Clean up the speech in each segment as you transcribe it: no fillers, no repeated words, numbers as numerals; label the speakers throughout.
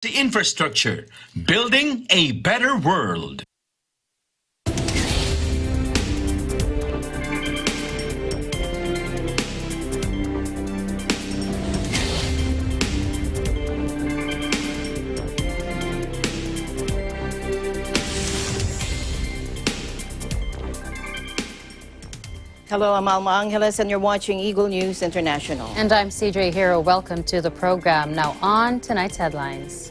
Speaker 1: the infrastructure, building a better world.
Speaker 2: Hello, I'm Alma Angeles, and you're watching Eagle News International.
Speaker 3: And I'm CJ Hero. Welcome to the program. Now on tonight's headlines.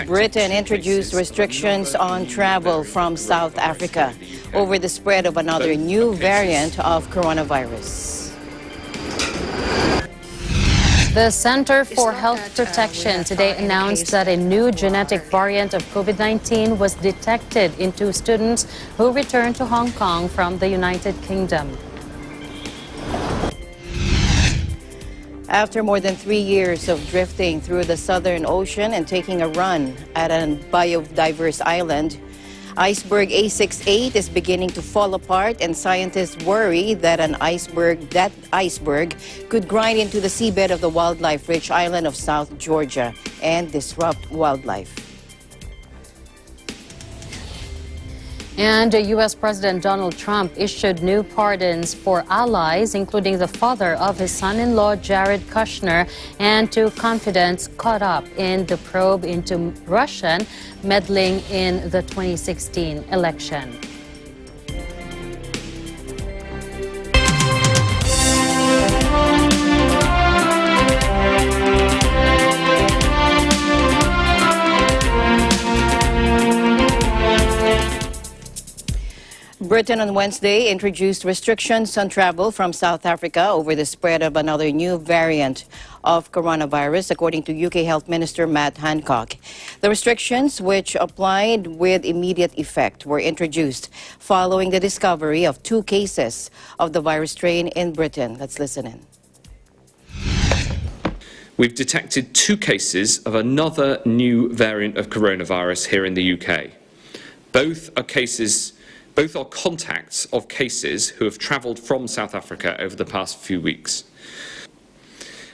Speaker 2: Britain introduced restrictions on travel from South Africa over the spread of another new variant of coronavirus.
Speaker 3: The Center for Health Protection today announced that a new genetic variant of COVID-19 was detected in 2 students who returned to Hong Kong from the United Kingdom.
Speaker 2: After more than 3 years of drifting through the Southern Ocean and taking a run at a biodiverse island, iceberg A68 is beginning to fall apart, and scientists worry that that iceberg could grind into the seabed of the wildlife-rich island of South Georgia and disrupt wildlife.
Speaker 3: And U.S. President Donald Trump issued new pardons for allies, including the father of his son-in-law, Jared Kushner, and 2 confidants caught up in the probe into Russian meddling in the 2016 election.
Speaker 2: Britain on Wednesday introduced restrictions on travel from South Africa over the spread of another new variant of coronavirus, according to UK Health Minister Matt Hancock. The restrictions, which applied with immediate effect, were introduced following the discovery of 2 cases of the virus strain in Britain. Let's listen in.
Speaker 4: We've detected 2 cases of another new variant of coronavirus here in the UK. Both are contacts of cases who have travelled from South Africa over the past few weeks.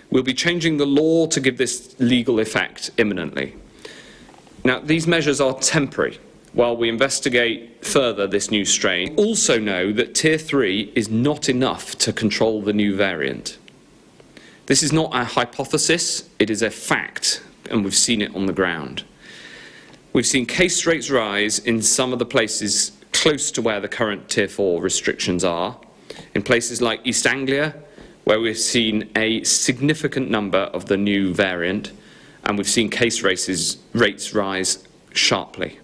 Speaker 4: We'll be changing the law to give this legal effect imminently. Now, these measures are temporary while we investigate further this new strain. We also know that Tier 3 is not enough to control the new variant. This is not a hypothesis, it is a fact, and we've seen it on the ground. We've seen case rates rise in some of the places close to where the current Tier 4 restrictions are, in places like East Anglia, where we've seen a significant number of the new variant, and we've seen case rates rise sharply.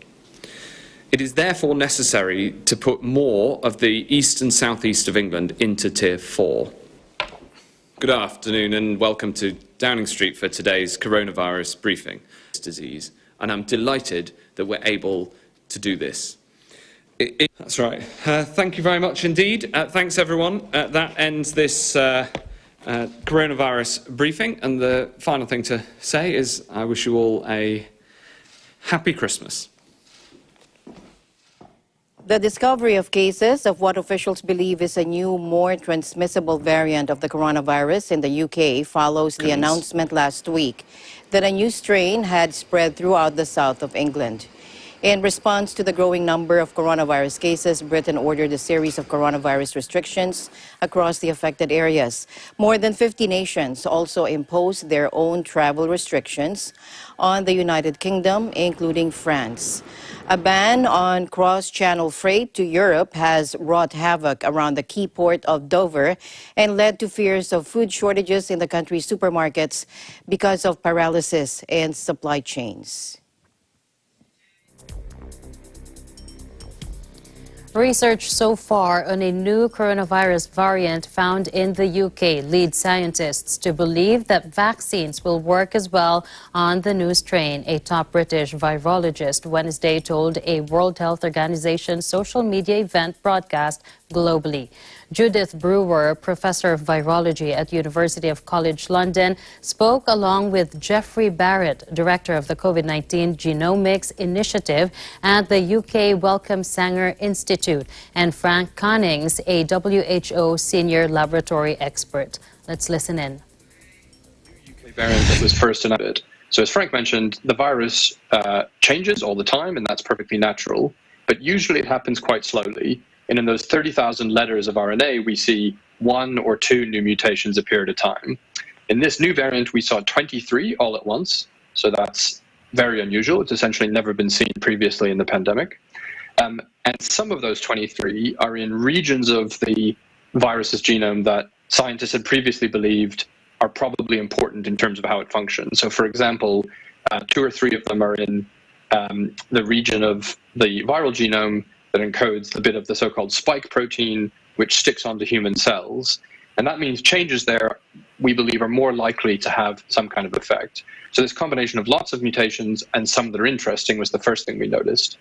Speaker 4: It is therefore necessary to put more of the east and southeast of England into Tier 4. Good afternoon and welcome to Downing Street for today's coronavirus briefing. Disease, and I'm delighted that we're able to do this. That's right. Thank you very much indeed. Thanks everyone. That ends this coronavirus briefing, and the final thing to say is I wish you all a happy Christmas.
Speaker 2: The discovery of cases of what officials believe is a new, more transmissible variant of the coronavirus in the UK follows the announcement last week that a new strain had spread throughout the south of England. In response to the growing number of coronavirus cases, Britain ordered a series of coronavirus restrictions across the affected areas. More than 50 nations also imposed their own travel restrictions on the United Kingdom, including France. A ban on cross-channel freight to Europe has wrought havoc around the key port of Dover and led to fears of food shortages in the country's supermarkets because of paralysis in supply chains.
Speaker 3: Research so far on a new coronavirus variant found in the UK leads scientists to believe that vaccines will work as well on the new strain, a top British virologist Wednesday told a World Health Organization social media event broadcast globally. Judith Brewer, professor of virology at University of College London, spoke along with Jeffrey Barrett, director of the COVID-19 Genomics Initiative at the UK Wellcome Sanger Institute, and Frank Connings, a WHO senior laboratory expert. Let's listen in.
Speaker 5: UK variant that was first announced. So as Frank mentioned, the virus changes all the time, and that's perfectly natural. But usually it happens quite slowly. And in those 30,000 letters of RNA, we see 1 or 2 new mutations appear at a time. In this new variant, we saw 23 all at once. So that's very unusual. It's essentially never been seen previously in the pandemic. And some of those 23 are in regions of the virus's genome that scientists had previously believed are probably important in terms of how it functions. So for example, 2 or 3 of them are in the region of the viral genome that encodes the bit of the so-called spike protein, which sticks onto human cells. And that means changes there, we believe, are more likely to have some kind of effect. So this combination of lots of mutations and some that are interesting was the first thing we noticed.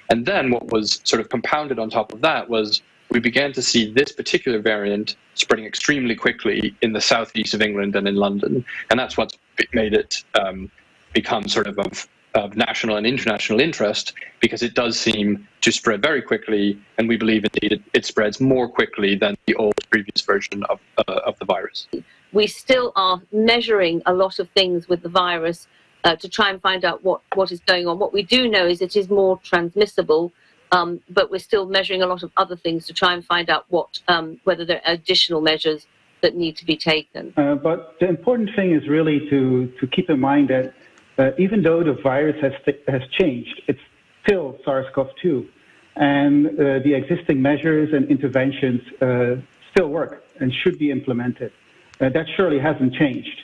Speaker 5: And then what was sort of compounded on top of that was we began to see this particular variant spreading extremely quickly in the southeast of England and in London. And that's what's made it become sort of national and international interest, because it does seem to spread very quickly, and we believe indeed it spreads more quickly than the old previous version of the virus.
Speaker 6: We still are measuring a lot of things with the virus to try and find out what is going on. What we do know is it is more transmissible, but we're still measuring a lot of other things to try and find out whether there are additional measures that need to be taken.
Speaker 7: But the important thing is really to keep in mind that even though the virus has changed, it's still SARS-CoV-2, and the existing measures and interventions still work and should be implemented. That surely hasn't changed.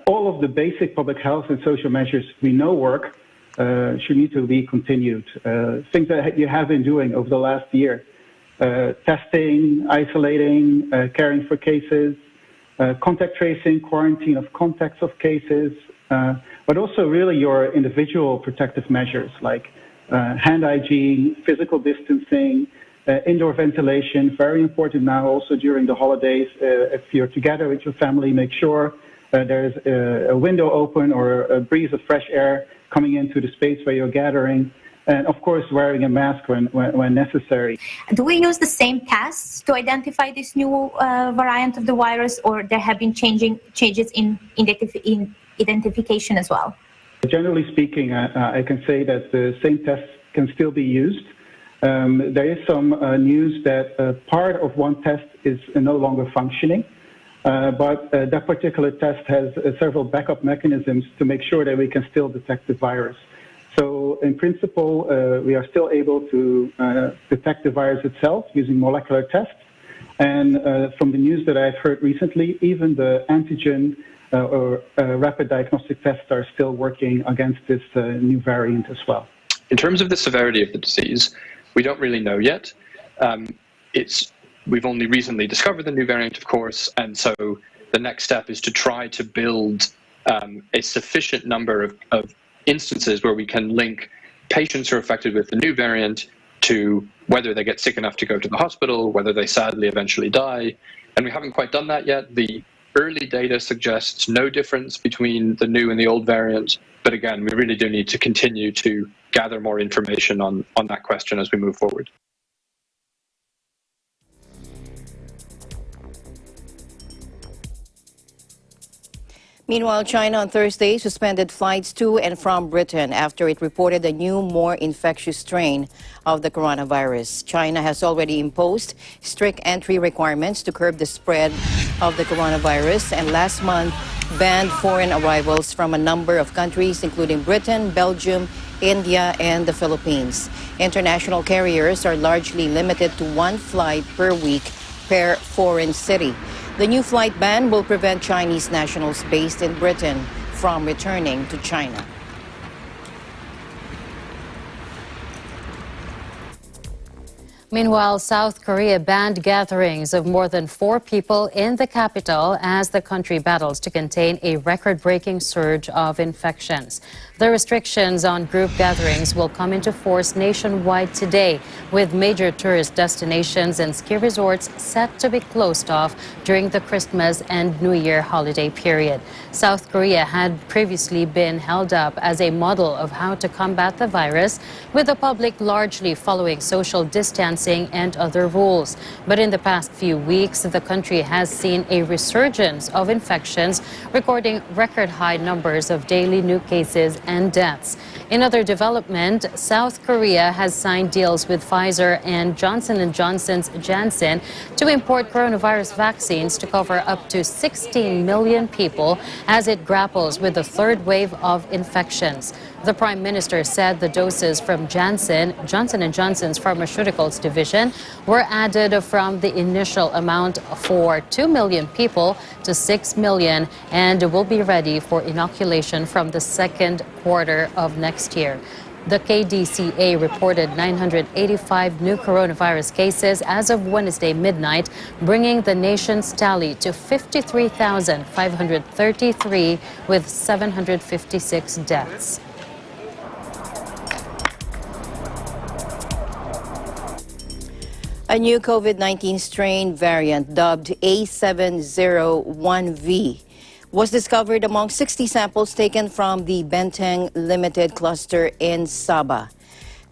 Speaker 7: All of the basic public health and social measures we know work should need to be continued. Things that you have been doing over the last year: testing, isolating, caring for cases, contact tracing, quarantine of contacts of cases, but also really your individual protective measures like hand hygiene, physical distancing, indoor ventilation, very important now also during the holidays. If you're together with your family, make sure there's a window open or a breeze of fresh air coming into the space where you're gathering. And of course, wearing a mask when necessary.
Speaker 8: Do we use the same tests to identify this new variant of the virus, or there have been changes in identification as well?
Speaker 7: Generally speaking, I can say that the same tests can still be used. There is some news that part of one test is no longer functioning, but that particular test has several backup mechanisms to make sure that we can still detect the virus. So in principle, we are still able to detect the virus itself using molecular tests. And from the news that I've heard recently, even the antigen or rapid diagnostic tests are still working against this new variant as well.
Speaker 5: In terms of the severity of the disease, we don't really know yet. We've only recently discovered the new variant, of course, and so the next step is to try to build a sufficient number of instances where we can link patients who are affected with the new variant to whether they get sick enough to go to the hospital, whether they sadly eventually die. And we haven't quite done that yet. The early data suggests no difference between the new and the old variant. But again, we really do need to continue to gather more information on that question as we move forward.
Speaker 2: Meanwhile, China on Thursday suspended flights to and from Britain after it reported a new, more infectious strain of the coronavirus. China has already imposed strict entry requirements to curb the spread of the coronavirus, and last month banned foreign arrivals from a number of countries, including Britain, Belgium, India, and the Philippines. International carriers are largely limited to 1 flight per week per foreign city. The new flight ban will prevent Chinese nationals based in Britain from returning to China.
Speaker 3: Meanwhile, South Korea banned gatherings of more than 4 people in the capital as the country battles to contain a record-breaking surge of infections. The restrictions on group gatherings will come into force nationwide today, with major tourist destinations and ski resorts set to be closed off during the Christmas and New Year holiday period. South Korea had previously been held up as a model of how to combat the virus, with the public largely following social distancing distancing and other rules. But in the past few weeks, the country has seen a resurgence of infections, recording record high numbers of daily new cases and deaths. In other development, South Korea has signed deals with Pfizer and Johnson & Johnson's Janssen to import coronavirus vaccines to cover up to 16 million people as it grapples with the third wave of infections. The Prime Minister said the doses from Johnson & Johnson's Pharmaceuticals division were added from the initial amount for 2 million people to 6 million and will be ready for inoculation from the second quarter of next year. The KDCA reported 985 new coronavirus cases as of Wednesday midnight, bringing the nation's tally to 53,533 with 756 deaths.
Speaker 2: A new COVID-19 strain variant dubbed A701V was discovered among 60 samples taken from the Benteng Limited cluster in Sabah.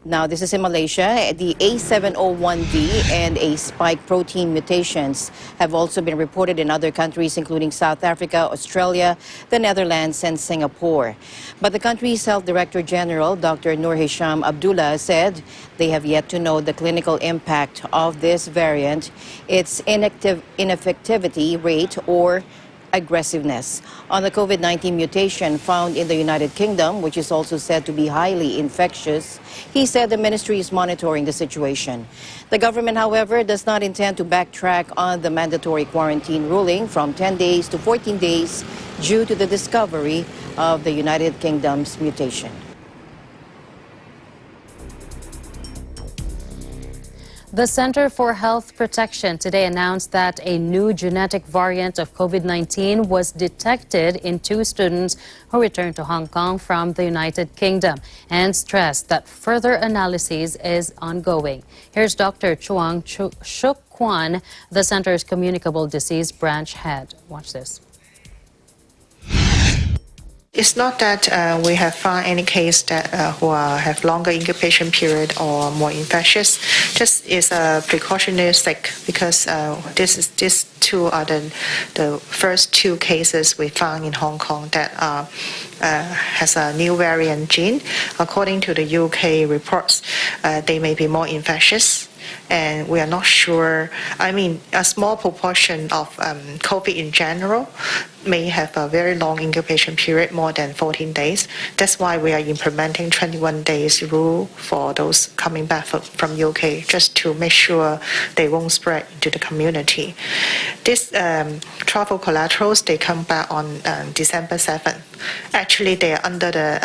Speaker 2: Now, this is in Malaysia. The A701V and a spike protein mutations have also been reported in other countries, including South Africa, Australia, the Netherlands, and Singapore. But the country's Health Director General, Dr. Nur Hisham Abdullah, said they have yet to know the clinical impact of this variant, its ineffectivity rate, or aggressiveness. On the COVID-19 mutation found in the United Kingdom, which is also said to be highly infectious, he said the ministry is monitoring the situation. The government, however, does not intend to backtrack on the mandatory quarantine ruling from 10 days to 14 days due to the discovery of the United Kingdom's mutation.
Speaker 3: The Center for Health Protection today announced that a new genetic variant of COVID-19 was detected in 2 students who returned to Hong Kong from the United Kingdom and stressed that further analysis is ongoing. Here's Dr. Chuang Shuk Kwan, the center's communicable disease branch head. Watch this.
Speaker 9: It's not that we have found any case that who have longer incubation period or more infectious. Just is a precautionary sake because these 2 are the first 2 cases we found in Hong Kong that has a new variant gene. According to the UK reports, they may be more infectious. And we are not sure. I mean, a small proportion of COVID in general may have a very long incubation period, more than 14 days. That's why we are implementing 21 days rule for those coming back from UK, just to make sure they won't spread into the community. These travel collaterals, they come back on December 7th. Actually, they are under the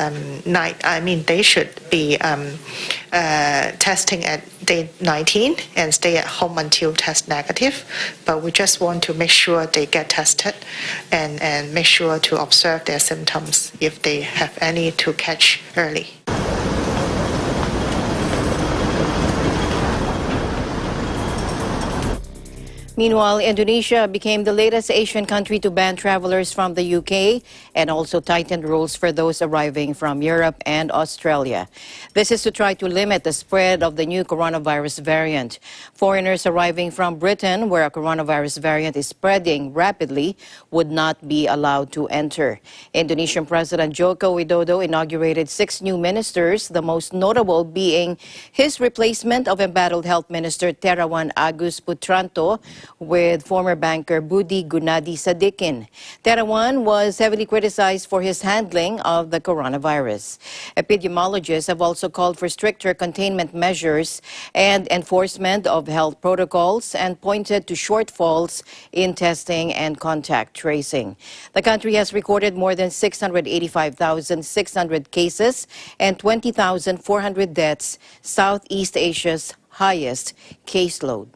Speaker 9: night. I mean, they should be testing at day 19 and stay at home until test negative. But we just want to make sure they get tested and make sure to observe their symptoms if they have any to catch early.
Speaker 2: Meanwhile, Indonesia became the latest Asian country to ban travelers from the UK and also tightened rules for those arriving from Europe and Australia. This is to try to limit the spread of the new coronavirus variant. Foreigners arriving from Britain, where a coronavirus variant is spreading rapidly, would not be allowed to enter. Indonesian President Joko Widodo inaugurated 6 new ministers, the most notable being his replacement of embattled Health Minister Terawan Agus Putranto with former banker Budi Gunadi Sadikin. Terawan was heavily criticized for his handling of the coronavirus. Epidemiologists have also called for stricter containment measures and enforcement of health protocols and pointed to shortfalls in testing and contact tracing. The country has recorded more than 685,600 cases and 20,400 deaths, Southeast Asia's highest caseload.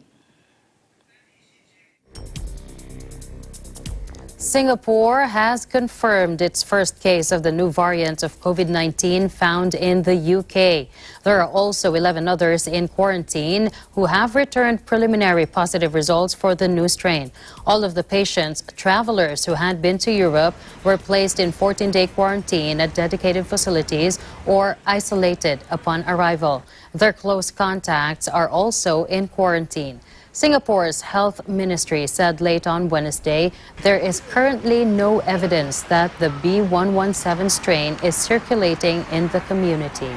Speaker 3: Singapore has confirmed its first case of the new variant of COVID-19 found in the UK. There are also 11 others in quarantine who have returned preliminary positive results for the new strain. All of the patients, travelers who had been to Europe, were placed in 14-day quarantine at dedicated facilities or isolated upon arrival. Their close contacts are also in quarantine. Singapore's health ministry said late on Wednesday there is currently no evidence that the B117 strain is circulating in the community.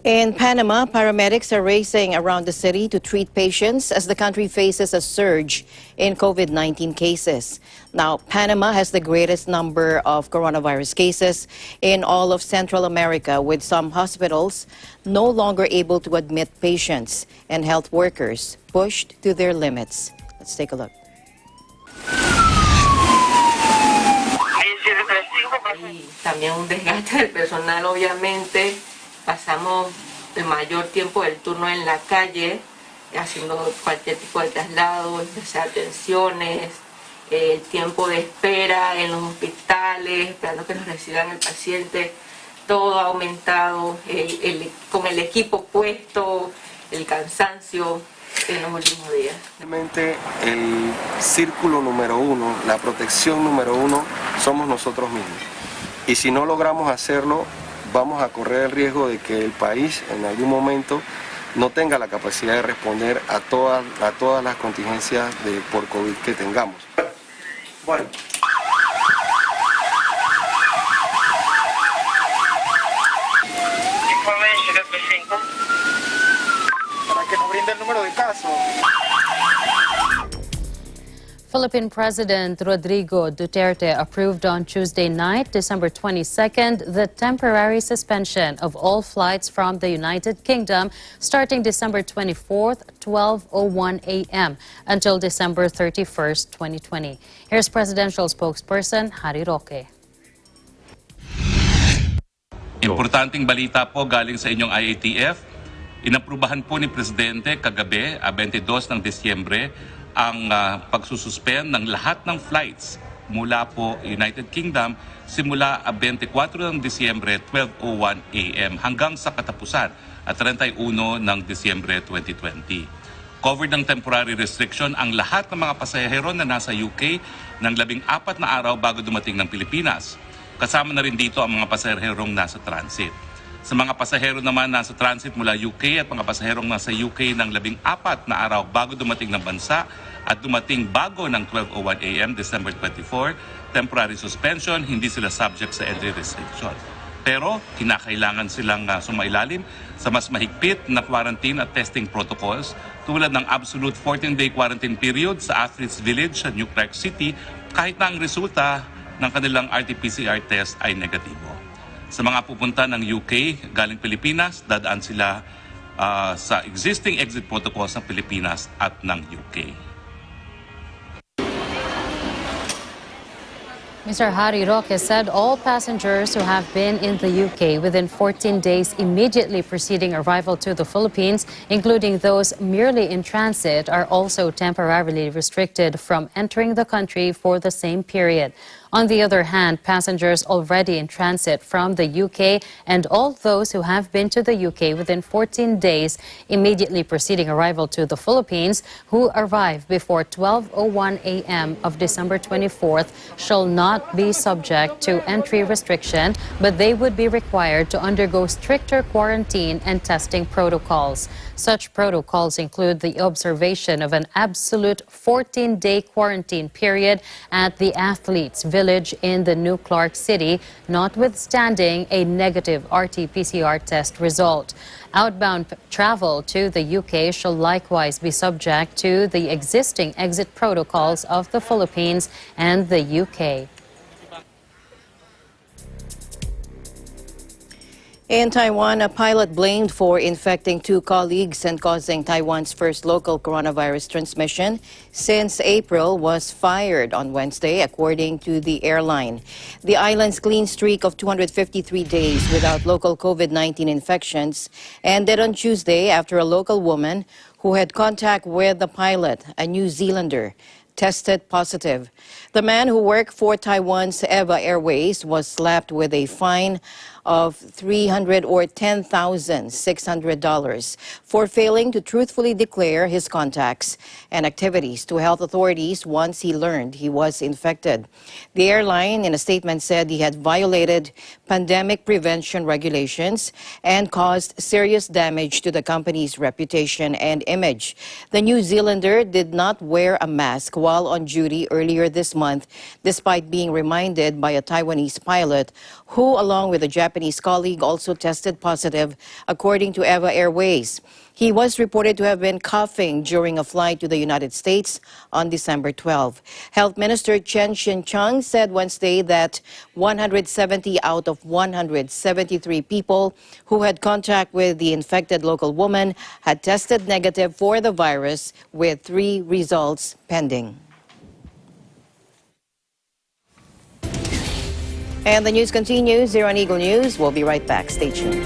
Speaker 2: In Panama, paramedics are racing around the city to treat patients as the country faces a surge in COVID-19 cases. Now, Panama has the greatest number of coronavirus cases in all of Central America, with some hospitals no longer able to admit patients and health workers pushed to their limits. Let's take a look.
Speaker 10: También un desgaste del personal, obviamente. Pasamos el mayor tiempo del turno en la calle, haciendo cualquier tipo de traslado, atenciones, el tiempo de espera en los hospitales, esperando que nos reciban el paciente, todo ha aumentado, con el equipo puesto, el cansancio en los últimos días.
Speaker 11: Realmente el círculo número uno, la protección número uno, somos nosotros mismos. Y si no logramos hacerlo, vamos a correr el riesgo de que el país en algún momento no tenga la capacidad de responder a todas las contingencias por COVID que tengamos. Bueno.
Speaker 12: Para que nos brinde el número de casos.
Speaker 3: Philippine President Rodrigo Duterte approved on Tuesday night, December 22nd, the temporary suspension of all flights from the United Kingdom starting December 24th, 12:01 a.m. until December 31st, 2020. Here's presidential spokesperson Harry Roque.
Speaker 13: Importanteng balita po galing sa inyong IATF. Inaprubahan po ni Presidente kagabi, 22 ng Disyembre, ang pagsususpend ng lahat ng flights mula po United Kingdom simula 24 ng Disyembre 12:01 a.m. hanggang sa katapusan at 31 ng Disyembre 2020. Covered ng temporary restriction ang lahat ng mga pasahero na nasa UK ng 14 na araw bago dumating ng Pilipinas. Kasama na rin dito ang mga pasaherong nasa transit. Sa mga pasahero naman nasa transit mula UK at mga pasaherong nasa UK ng 14 na araw bago dumating ng bansa at dumating bago ng 12:01 a.m. December 24, temporary suspension, hindi sila subject sa entry restriction. Pero kinakailangan silang sumailalim sa mas mahigpit na quarantine at testing protocols tulad ng absolute 14-day quarantine period sa Athletes Village sa New Clark City kahit na ang resulta ng kanilang RT-PCR test ay negatibo. Sa mga pupunta ng UK galing Pilipinas, dadaan sila sa existing exit protocols ng Pilipinas at ng UK.
Speaker 3: Mr. Harry Roque said all passengers who have been in the UK within 14 days immediately preceding arrival to the Philippines, including those merely in transit, are also temporarily restricted from entering the country for the same period. On the other hand, passengers already in transit from the UK and all those who have been to the UK within 14 days immediately preceding arrival to the Philippines who arrive before 12:01 a.m. of December 24th shall not be subject to entry restriction, but they would be required to undergo stricter quarantine and testing protocols. Such protocols include the observation of an absolute 14-day quarantine period at the Athletes Village in the New Clark City, notwithstanding a negative RT-PCR test result. Outbound travel to the UK shall likewise be subject to the existing exit protocols of the Philippines and the UK.
Speaker 2: In Taiwan, a pilot blamed for infecting 2 colleagues and causing Taiwan's first local coronavirus transmission since April was fired on Wednesday, according to the airline. The island's clean streak of 253 days without local COVID-19 infections ended on Tuesday after a local woman who who had contact with the pilot, a New Zealander, tested positive. The man who worked for Taiwan's EVA Airways was slapped with a fine of $300 or $10,600 for failing to truthfully declare his contacts and activities to health authorities once he learned he was infected. The airline, in a statement, said he had violated pandemic prevention regulations and caused serious damage to the company's reputation and image. The New Zealander did not wear a mask while on duty earlier this month, despite being reminded by a Taiwanese pilot who, along with a Japanese colleague, also tested positive, according to EVA Airways. He was reported to have been coughing during a flight to the United States on December 12. Health Minister Chen Shih-chung said Wednesday that 170 out of 173 people who had contact with the infected local woman had tested negative for the virus, with 3 results pending. And the news continues here on Eagle News. We'll be right back. Stay tuned.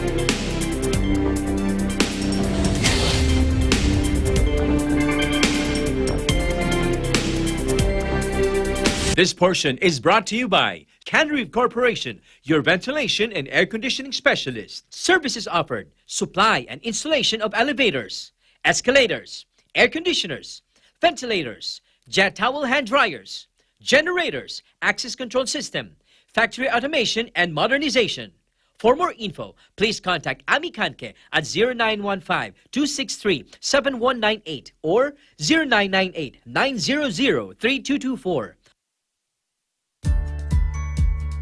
Speaker 14: This portion is brought to you by Canreef Corporation, your ventilation and air conditioning specialist. Services offered: supply and installation of elevators, escalators, air conditioners, ventilators, jet towel hand dryers, generators, access control system, factory automation and modernization. For more info, please contact Ami Kanke at 0915-263-7198 or 0998-900-3224.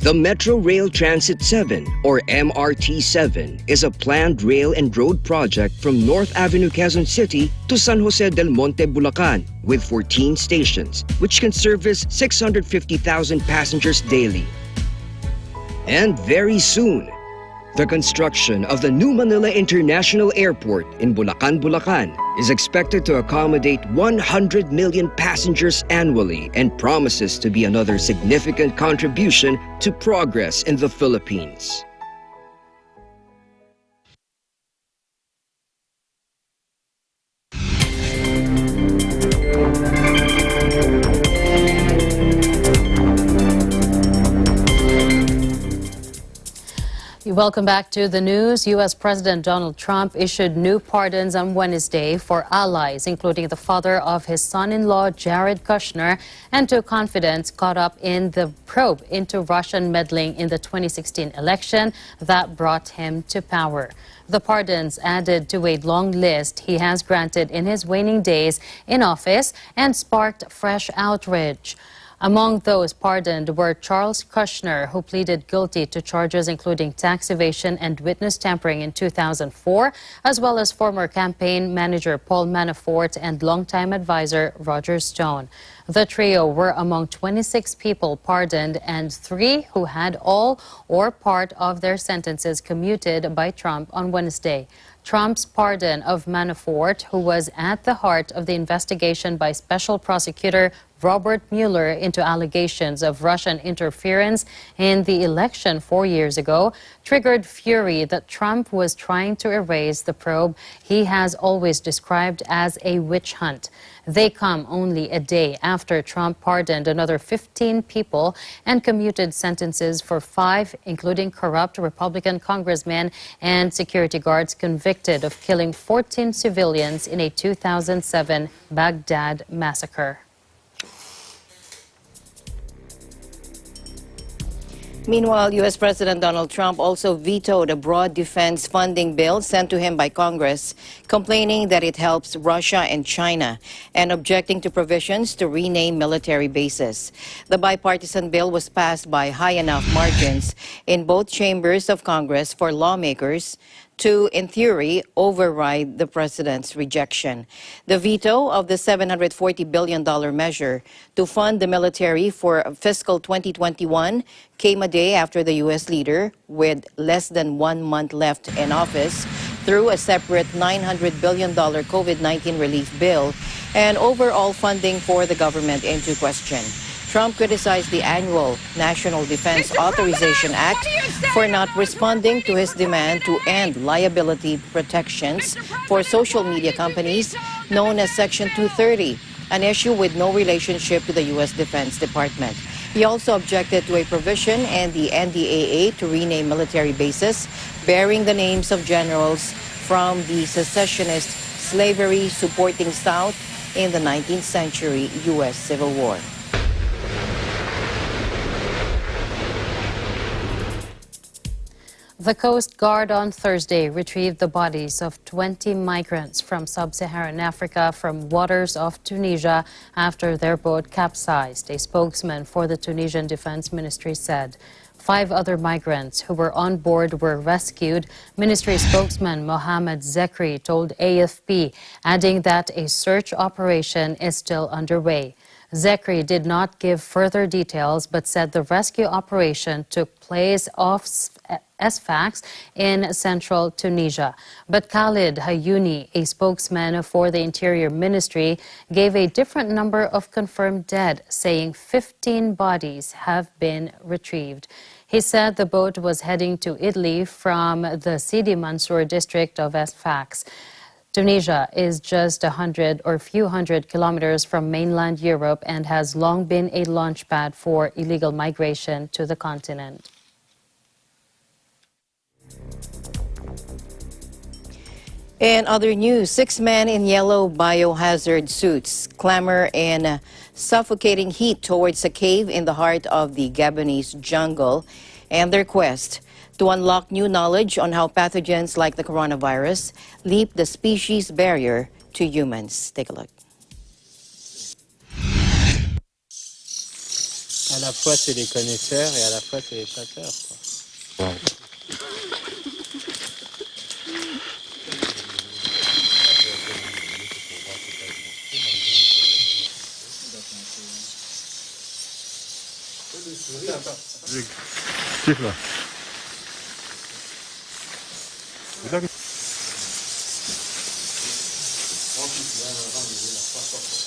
Speaker 15: The Metro Rail Transit 7, or MRT-7, is a planned rail and road project from North Avenue, Quezon City to San Jose del Monte, Bulacan, with 14 stations, which can service 650,000 passengers daily. And very soon, the construction of the New Manila International Airport in Bulacan, Bulacan is expected to accommodate 100 million passengers annually and promises to be another significant contribution to progress in the Philippines.
Speaker 3: Welcome back to the news. U.S. President Donald Trump issued new pardons on Wednesday for allies, including the father of his son-in-law, Jared Kushner, and 2 confidants caught up in the probe into Russian meddling in the 2016 election that brought him to power. The pardons added to a long list he has granted in his waning days in office and sparked fresh outrage. Among those pardoned were Charles Kushner, who pleaded guilty to charges including tax evasion and witness tampering in 2004, as well as former campaign manager Paul Manafort and longtime advisor Roger Stone. The trio were among 26 people pardoned and 3 who had all or part of their sentences commuted by Trump on Wednesday. Trump's pardon of Manafort, who was at the heart of the investigation by Special Prosecutor Robert Mueller into allegations of Russian interference in the election 4 years ago, triggered fury that Trump was trying to erase the probe he has always described as a witch hunt. They come only a day after Trump pardoned another 15 people and commuted sentences for 5, including corrupt Republican congressmen and security guards convicted of killing 14 civilians in a 2007 Baghdad massacre.
Speaker 2: Meanwhile, U.S. President Donald Trump also vetoed a broad defense funding bill sent to him by Congress, complaining that it helps Russia and China and objecting to provisions to rename military bases. The bipartisan bill was passed by high enough margins in both chambers of Congress for lawmakers to, in theory, override the president's rejection. The veto of the $740 billion measure to fund the military for fiscal 2021 came a day after the U.S. leader, with less than 1 month left in office, threw a separate $900 billion COVID-19 relief bill and overall funding for the government into question. Trump criticized the annual National Defense Authorization Act for not responding to his demand to end liability protections for social media companies known as Section 230, an issue with no relationship to the U.S. Defense Department. He also objected to a provision in the NDAA to rename military bases bearing the names of generals from the secessionist slavery supporting South in the 19th century U.S. Civil War.
Speaker 3: The Coast Guard on Thursday retrieved the bodies of 20 migrants from sub-Saharan Africa from waters of Tunisia after their boat capsized, a spokesman for the Tunisian Defense Ministry said. 5 other migrants who were on board were rescued, Ministry spokesman Mohamed Zekri told AFP, adding that a search operation is still underway. Zekri did not give further details but said the rescue operation took place off Sfax in central Tunisia. But Khalid Hayouni, a spokesman for the Interior Ministry, gave a different number of confirmed dead, saying 15 bodies have been retrieved. He said the boat was heading to Italy from the Sidi Mansour district of Sfax. Tunisia is just 100 or few hundred kilometers from mainland Europe and has long been a launchpad for illegal migration to the continent.
Speaker 2: In other news, 6 men in yellow biohazard suits clamber in suffocating heat towards a cave in the heart of the Gabonese jungle and their quest to unlock new knowledge on how pathogens like the coronavirus leap the species barrier to humans. Take a look.
Speaker 16: À la fois, c'est les connaisseurs et à la fois, c'est les chasseurs, quoi. Wow.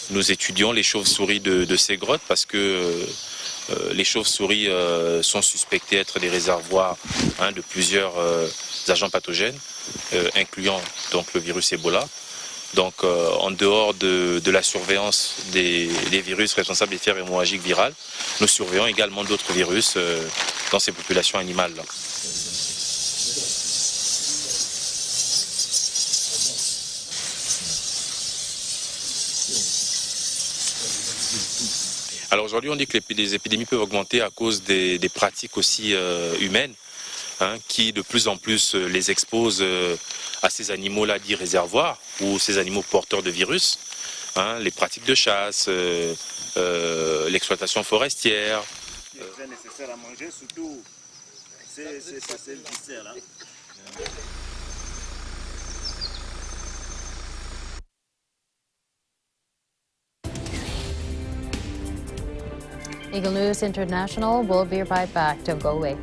Speaker 17: Nous étudions les chauves-souris de ces grottes parce que les chauves-souris sont suspectées être des réservoirs de plusieurs agents pathogènes, incluant donc le virus Ebola. Donc en dehors de la surveillance des virus responsables des fièvres hémorragiques virales, nous surveillons également d'autres virus dans ces populations animales-là. Alors aujourd'hui, on dit que les épidémies peuvent augmenter à cause des pratiques aussi humaines, qui de plus en plus les exposent à ces animaux-là dits réservoirs ou ces animaux porteurs de virus, les pratiques de chasse, l'exploitation forestière.
Speaker 18: C'est très nécessaire à manger, surtout ces viscères-là.
Speaker 3: Eagle News International will be right back. Don't go away.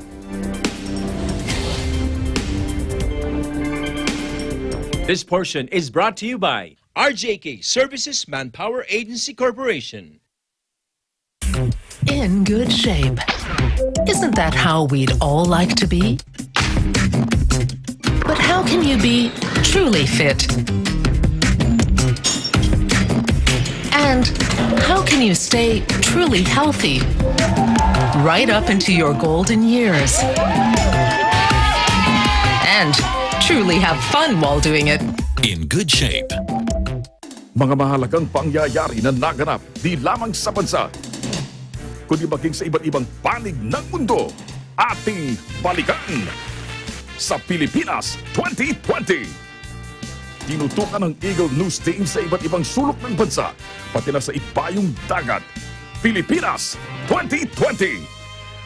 Speaker 14: This portion is brought to you by RJK Services Manpower Agency Corporation.
Speaker 19: In good shape. Isn't that how we'd all like to be? But how can you be truly fit? And how can you stay truly healthy right up into your golden years? And truly have fun while doing it.
Speaker 20: In good shape.
Speaker 21: Mga mahalagang pangyayari na naganap di lamang sa bansa, kundi maging sa iba't ibang panig ng mundo, ating balikan sa Pilipinas 2020. Tinutukan ng Eagle News Team sa iba't ibang sulok ng bansa, pati na sa ibayong dagat. Pilipinas 2020.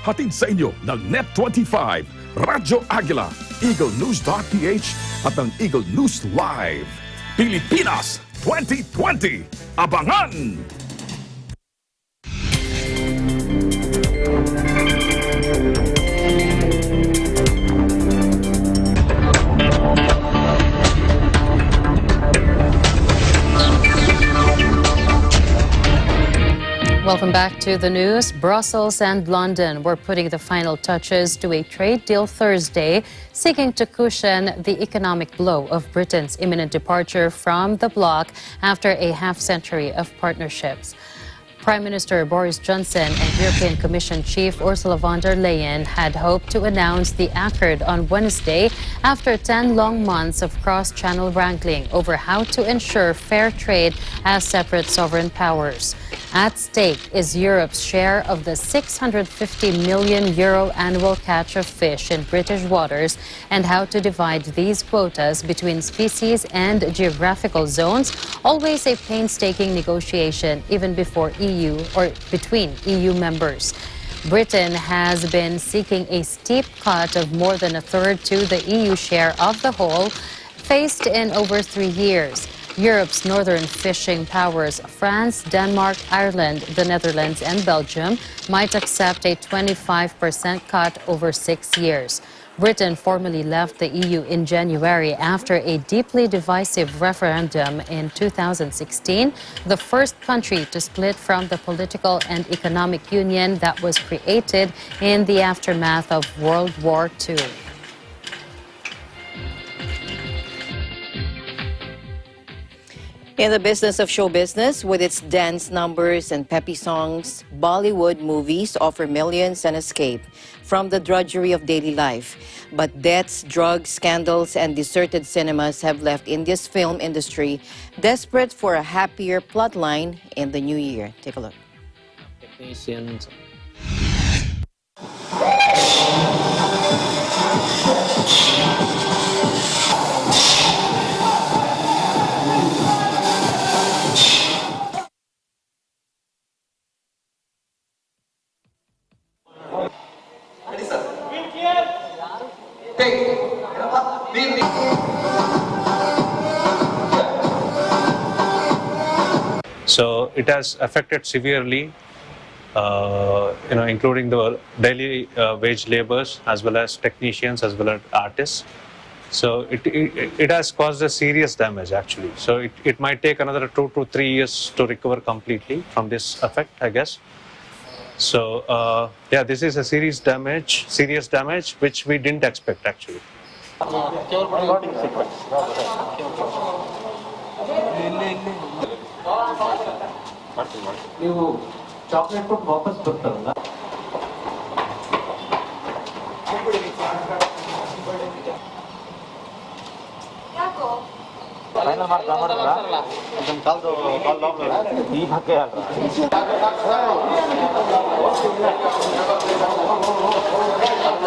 Speaker 21: Hatid sa inyo ng Net25, Radyo Agila, EagleNews.ph at ng Eagle News Live. Pilipinas 2020. Abangan!
Speaker 3: Welcome Back to the news. Brussels and London were putting the final touches to a trade deal Thursday, seeking to cushion the economic blow of Britain's imminent departure from the bloc after a half-century of partnerships. Prime Minister Boris Johnson and European Commission Chief Ursula von der Leyen had hoped to announce the accord on Wednesday after 10 long months of cross-channel wrangling over how to ensure fair trade as separate sovereign powers. At stake is Europe's share of the €650 million annual catch of fish in British waters and how to divide these quotas between species and geographical zones, always a painstaking negotiation even before EU or between EU members. Britain has been seeking a steep cut of more than a third to the EU share of the whole, phased in over 3 years. Europe's northern fishing powers, France, Denmark, Ireland, the Netherlands, and Belgium, might accept a 25% cut over 6 years. Britain formally left the EU in January after a deeply divisive referendum in 2016, the first country to split from the political and economic union that was created in the aftermath of World War II.
Speaker 2: In the business of show business, with its dance numbers and peppy songs, Bollywood movies offer millions an escape from the drudgery of daily life. But deaths, drugs, scandals, and deserted cinemas have left India's film industry desperate for a happier plotline in the new year. Take a look.
Speaker 20: Technicians.
Speaker 22: So it has affected severely, including the daily wage laborers as well as technicians as well as artists. So it has caused a serious damage actually. So it might take another 2 to 3 years to recover completely from this effect, I guess. So yeah, this is a serious damage which we didn't expect actually.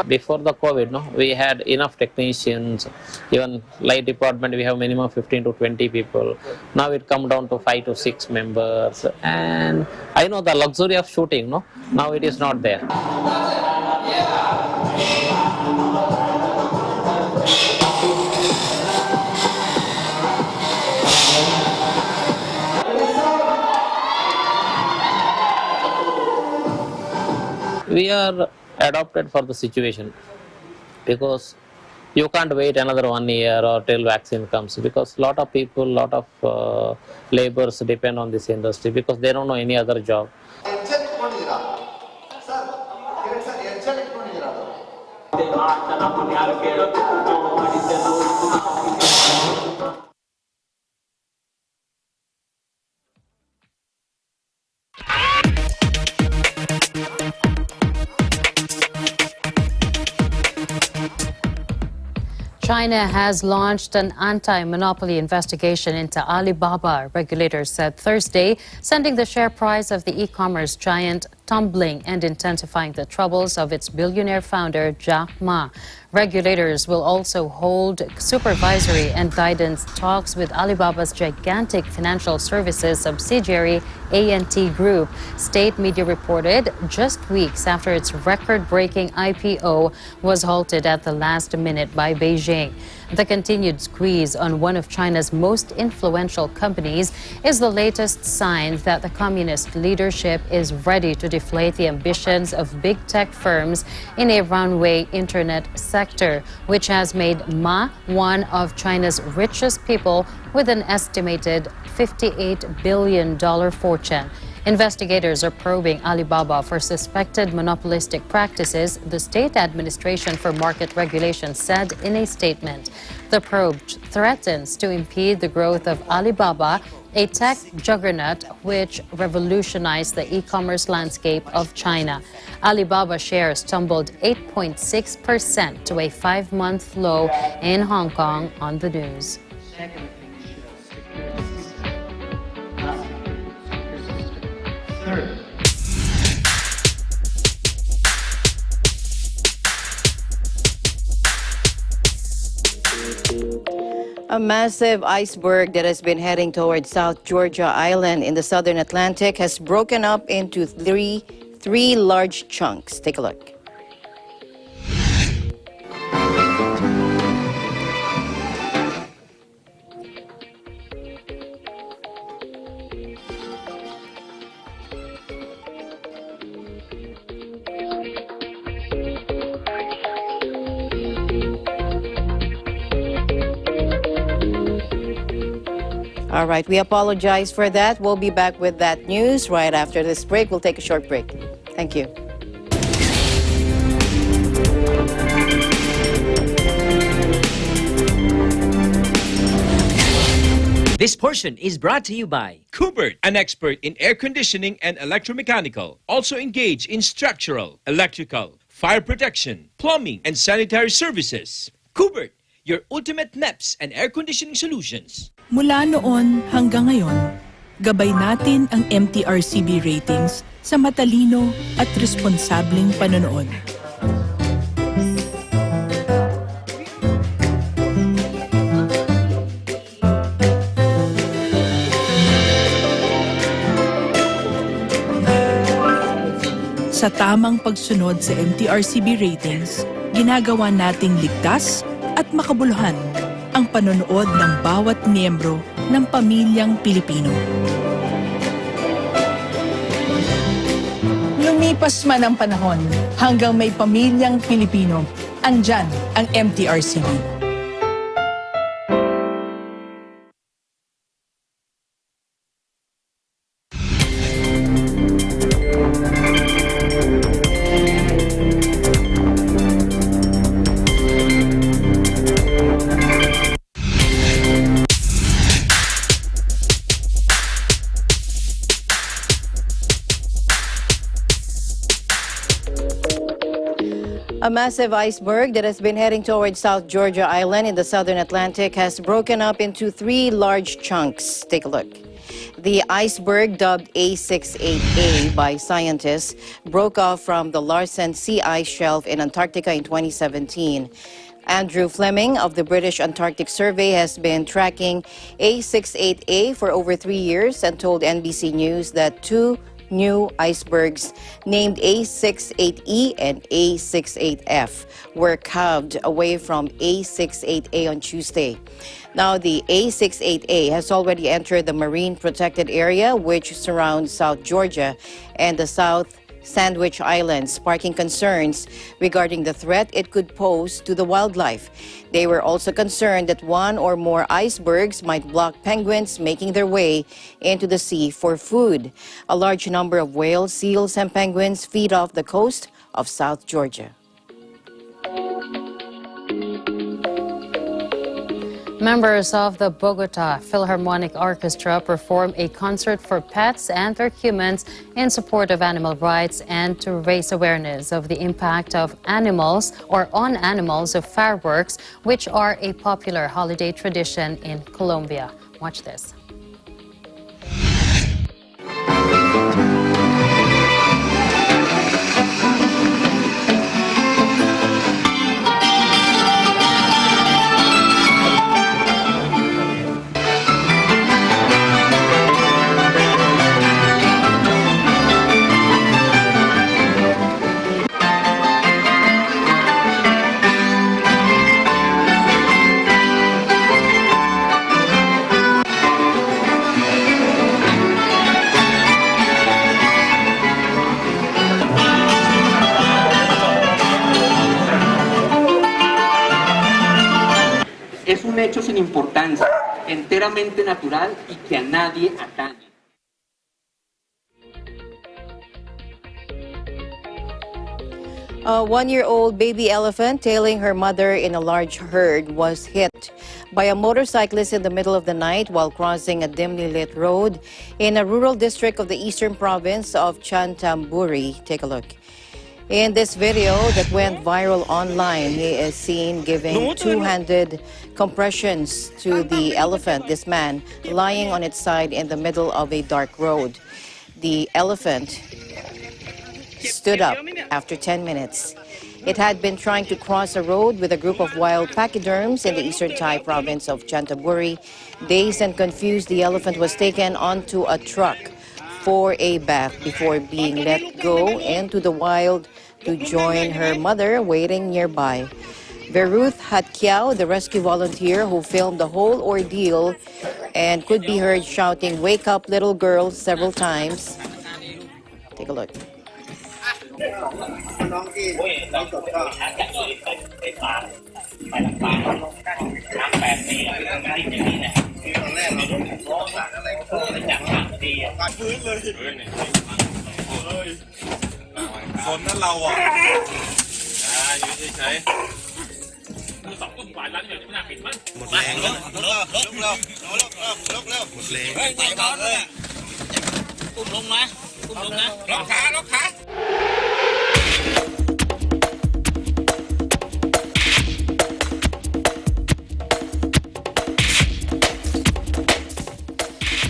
Speaker 20: Before the COVID, we had enough technicians. Even light department, we have minimum 15 to 20 people. Now it come down to 5 to 6 members. And I know the luxury of shooting, now it is not there. We are adopted for the situation because you can't wait another 1 year or till vaccine comes, because lot of people, lot of laborers depend on this industry because they don't know any other job.
Speaker 3: China has launched an anti-monopoly investigation into Alibaba, regulators said Thursday, sending the share price of the e-commerce giant tumbling and intensifying the troubles of its billionaire founder, Jack Ma. Regulators will also hold supervisory and guidance talks with Alibaba's gigantic financial services subsidiary, A&T Group, state media reported just weeks after its record-breaking IPO was halted at the last minute by Beijing. The continued squeeze on one of China's most influential companies is the latest sign that the communist leadership is ready to deflate the ambitions of big tech firms in a runaway internet sector, which has made Ma one of China's richest people with an estimated $58 billion fortune. Investigators are probing Alibaba for suspected monopolistic practices, the State Administration for Market Regulation said in a statement. The probe threatens to impede the growth of Alibaba, a tech juggernaut which revolutionized the e-commerce landscape of China. Alibaba shares tumbled 8.6% to a 5-month low in Hong Kong on the news.
Speaker 2: A massive iceberg that has been heading towards South Georgia Island in the southern Atlantic has broken up into three large chunks. Take a look. All right, we apologize for that. We'll be back with that news right after this break. We'll take a short break. Thank you.
Speaker 14: This portion is brought to you by Kubert, an expert in air conditioning and electromechanical. Also engaged in structural, electrical, fire protection, plumbing, and sanitary services. Kubert, your ultimate MEPS and air conditioning solutions.
Speaker 1: Mula noon hanggang ngayon, gabay natin ang MTRCB ratings sa matalino at responsableng panonood. Sa tamang pagsunod sa MTRCB ratings, ginagawa nating ligtas at makabuluhan ang panonood ng bawat miyembro ng pamilyang Pilipino. Lumipas man ang panahon, hanggang may pamilyang Pilipino, andyan ang MTRCB.
Speaker 2: A massive iceberg that has been heading towards South Georgia Island in the southern Atlantic has broken up into three large chunks. Take a look. The iceberg, dubbed A68A by scientists, broke off from the Larsen Sea Ice Shelf in Antarctica in 2017. Andrew Fleming of the British Antarctic Survey has been tracking A68A for over 3 years and told NBC News that two new icebergs named A68E and A68F were calved away from A68A on Tuesday. Now, the A68A has already entered the marine protected area which surrounds South Georgia and the South Sandwich Islands, sparking concerns regarding the threat it could pose to the wildlife. They were also concerned that one or more icebergs might block penguins making their way into the sea for food. A large number of whales, seals, and penguins feed off the coast of South Georgia.
Speaker 3: Members of the Bogota Philharmonic Orchestra perform a concert for pets and their humans in support of animal rights and to raise awareness of the impact of animals or on animals of fireworks, which are a popular holiday tradition in Colombia. Watch this.
Speaker 4: Es un hecho sin importancia, enteramente natural y que a nadie atañe.
Speaker 2: A one-year-old baby elephant tailing her mother in a large herd was hit by a motorcyclist in the middle of the night while crossing a dimly lit road in a rural district of the eastern province of Chantamburi. Take a look. In this video that went viral online, he is seen giving two-handed compressions to the elephant, this man lying on its side in the middle of a dark road. The elephant stood up after 10 minutes. It had been trying to cross a road with a group of wild pachyderms in the eastern Thai province of Chantamburi. Dazed and confused, the elephant was taken onto a truck for a bath before being let go into the wild to join her mother waiting nearby. Veruth Hatkiao, the rescue volunteer who filmed the whole ordeal and could be heard shouting, "Wake up, little girl," several times. Take a look.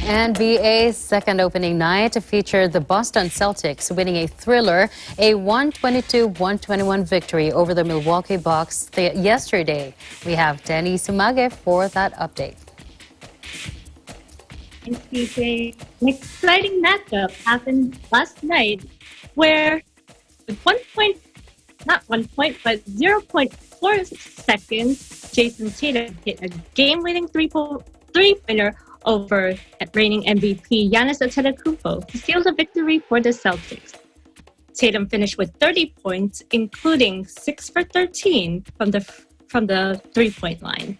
Speaker 3: NBA's second opening night featured the Boston Celtics winning a thriller, a 122-121 victory over the Milwaukee Bucks yesterday. We have Denny Sumage for that update.
Speaker 4: Thanks, DJ. An exciting matchup happened last night where with 0.4 seconds, Jason Tatum hit a game-winning three-pointer over reigning MVP Giannis Antetokounmpo to seal the victory for the Celtics. Tatum finished with 30 points, including 6 for 13 from the three-point line.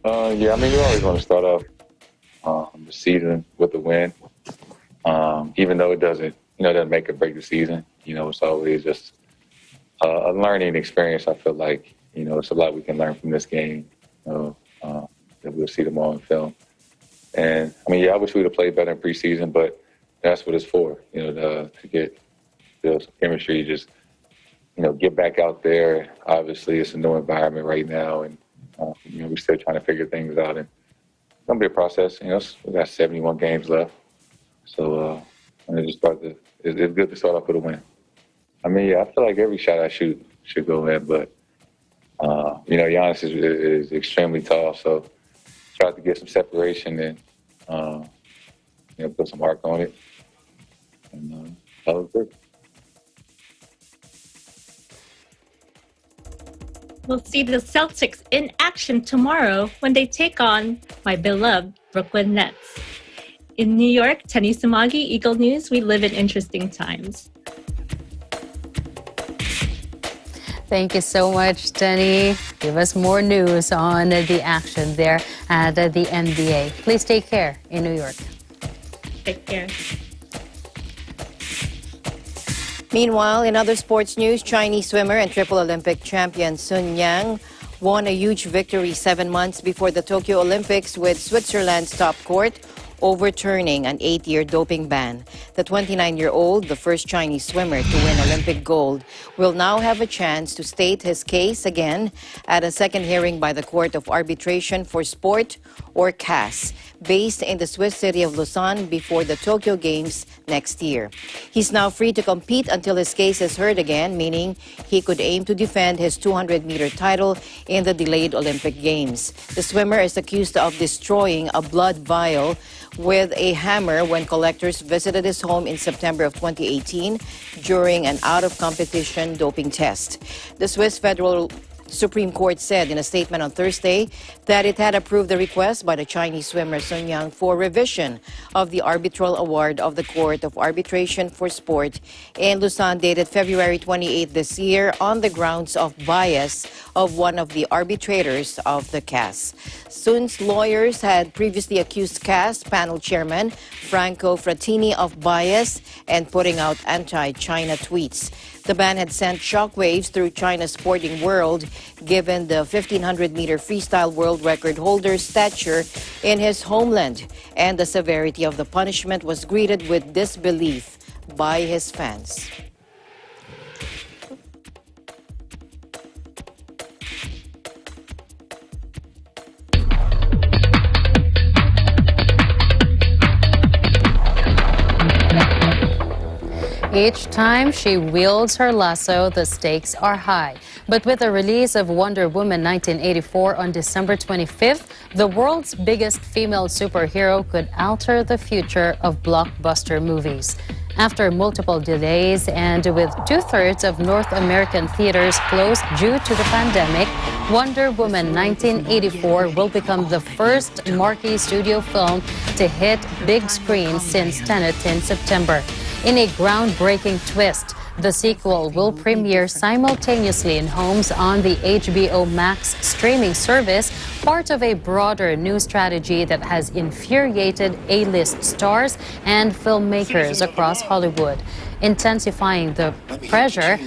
Speaker 6: Yeah, I mean, you always want to start off the season with a win, even though it doesn't make or break the season. It's always just a learning experience. I feel like it's a lot we can learn from this game. That we'll see them all in film. And I mean, yeah, I wish we'd have played better in preseason, but that's what it's for. To get some chemistry, just get back out there. Obviously, it's a new environment right now, and we're still trying to figure things out. And it's gonna be a process. We got 71 games left, so it's good to start off with a win. I mean, yeah, I feel like every shot I shoot should go in, but Giannis is extremely tall, so try to get some separation and put some arc on it, and that was good.
Speaker 4: We'll see the Celtics in action tomorrow when they take on my beloved Brooklyn Nets. In New York, Tenny Sumagi, Eagle News, we live in interesting times.
Speaker 3: Thank you so much, Denny. Give us more news on the action there at the NBA. Please take care in New York.
Speaker 4: Take care.
Speaker 2: Meanwhile, in other sports news, Chinese swimmer and triple Olympic champion Sun Yang won a huge victory 7 months before the Tokyo Olympics with Switzerland's top court overturning an 8-year doping ban. The 29-year-old, the first Chinese swimmer to win Olympic gold, will now have a chance to state his case again at a second hearing by the Court of Arbitration for Sport, or CAS, based in the Swiss city of Lausanne before the Tokyo Games next year. He's now free to compete until his case is heard again, meaning he could aim to defend his 200-meter title in the delayed Olympic Games. The swimmer is accused of destroying a blood vial with a hammer when collectors visited his home in September of 2018 during an out-of-competition doping test. The Swiss Federal The Supreme Court said in a statement on Thursday that it had approved the request by the Chinese swimmer Sun Yang for revision of the arbitral award of the Court of Arbitration for Sport in Lausanne dated February 28 this year on the grounds of bias of one of the arbitrators of the CAS. Sun's lawyers had previously accused CAS panel chairman Franco Frattini of bias and putting out anti-China tweets. The ban had sent shockwaves through China's sporting world, given the 1,500-meter freestyle world record holder's stature in his homeland, and the severity of the punishment was greeted with disbelief by his fans.
Speaker 3: Each time she wields her lasso, the stakes are high. But with the release of Wonder Woman 1984 on December 25th, the world's biggest female superhero could alter the future of blockbuster movies. After multiple delays and with 2/3 of North American theaters closed due to the pandemic, Wonder Woman 1984 will become the first marquee studio film to hit big screens since Tenet in September. In a groundbreaking twist, the sequel will premiere simultaneously in homes on the HBO Max streaming service, part of a broader new strategy that has infuriated A-list stars and filmmakers across Hollywood. Intensifying the pressure,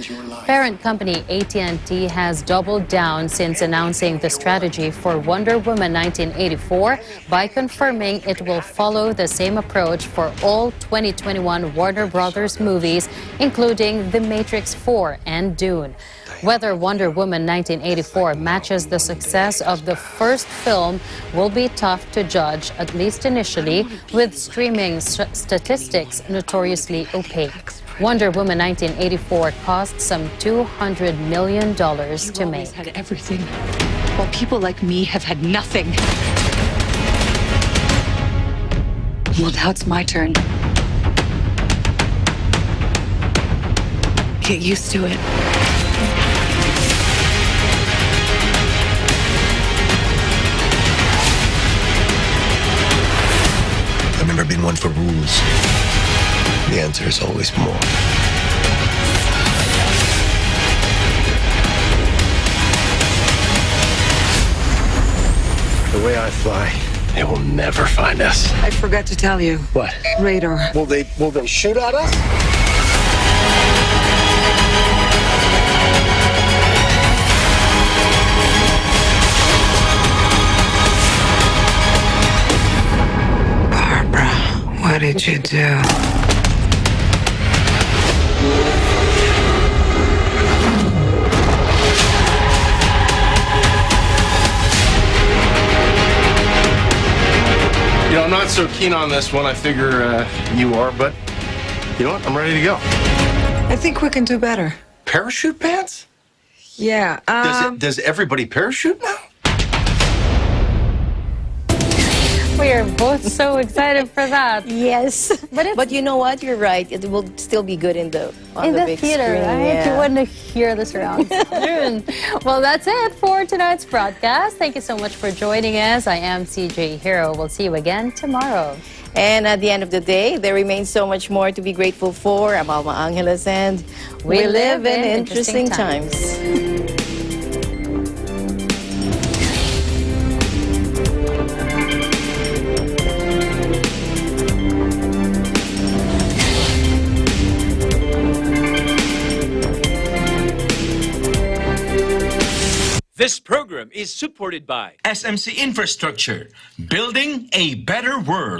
Speaker 3: parent company AT&T has doubled down since announcing the strategy for Wonder Woman 1984 by confirming it will follow the same approach for all 2021 Warner Brothers movies, including The Matrix 4 and Dune. Whether Wonder Woman 1984 matches the success of the first film will be tough to judge, at least initially, with streaming statistics notoriously opaque. Wonder Woman 1984 cost some $200 million to make.
Speaker 7: Had everything, while people like me have had nothing. Well, now it's my turn. Get used to it.
Speaker 8: I've never been one for rules. The answer is always more. The way I fly, they will never find us.
Speaker 7: I forgot to tell you.
Speaker 8: What?
Speaker 7: Radar.
Speaker 8: Will they shoot at us?
Speaker 7: What did you do?
Speaker 8: You know, I'm not so keen on this one. I figure you are, but you know what? I'm ready to go.
Speaker 7: I think we can do better.
Speaker 8: Parachute pants?
Speaker 7: Yeah.
Speaker 8: Does everybody parachute now?
Speaker 3: We are both so excited for that.
Speaker 2: Yes, but you know what? You're right. It will still be good on the big
Speaker 3: theater,
Speaker 2: screen.
Speaker 3: right?
Speaker 2: Yeah.
Speaker 3: You want to hear the surround sound. Well, that's it for tonight's broadcast. Thank you so much for joining us. I am CJ Hero. We'll see you again tomorrow.
Speaker 2: And at the end of the day, there remains so much more to be grateful for. I'm Alma Angeles, and we live in interesting times.
Speaker 14: This program is supported by SMC Infrastructure, building a better world.